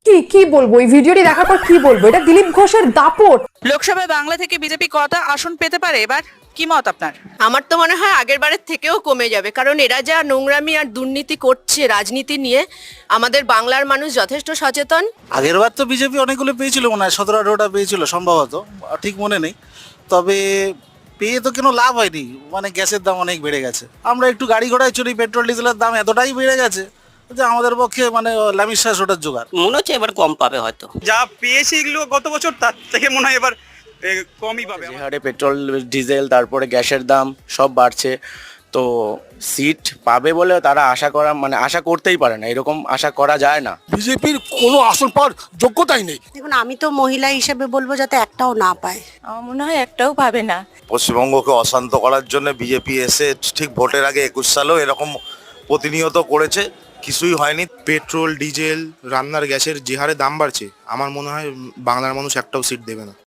কি কি বলবো, এই ভিডিওটি দেখার পর কি বলবো? এটা দিলীপ ঘোষের দাপট। লোকসভায় বাংলা থেকে বিজেপি কটা আসন পেতে পারে এবার, কি মত আপনার? আমার তো মনে হয় আগের বারের থেকেও কমে যাবে, কারণ এরা যা নোংরামি আর দুর্নীতি করছে রাজনীতি নিয়ে, আমাদের বাংলার মানুষ যথেষ্ট সচেতন। আগের বার তো বিজেপি অনেকগুলো পেয়েছিল, মনে হয় 17-18টা পেয়েছিল সম্ভবত, ঠিক মনে নেই। তবে পেয়ে তো কোনো লাভ হয়নি, মানে গ্যাসের দাম অনেক বেড়ে গেছে। আমরা একটু গাড়ি ঘোড়ায় চড়ি, পেট্রোল ডিজেলের দাম এতটাই বেড়ে গেছে যে আমাদের পক্ষে মানে লামির শ্বাস ওঠার জোগাড়। মনে হচ্ছে এবার কম পাবে হয়তো। যা পেয়েছি এগুলো গত বছর তার থেকে মনে হয় এবার কমই পাবে। যে হারে পেট্রোল ডিজেল তারপরে গ্যাসের দাম সব বাড়ছে, তো সিট পাবে বলে তারা আশা করতেই পারে না, এরকম আশা করা যায় না। বিজেপির কোনো আসন পাওয়ার যোগ্যতাই নেই। দেখুন, আমি তো মহিলা হিসেবে বলবো যাতে একটাও না পায়। আমার মনে হয় একটাও পাবে না। পশ্চিমবঙ্গকে অশান্ত করার জন্য বিজেপি এসে ঠিক ভোটের আগে 21 সালেও এরকম প্রতিনিয়ত করেছে, কিছুই হয়নি। পেট্রোল ডিজেল রান্নার গ্যাসের যে হারে দাম বাড়ছে, আমার মনে হয় বাংলার মানুষ একটাও সিট দেবে না।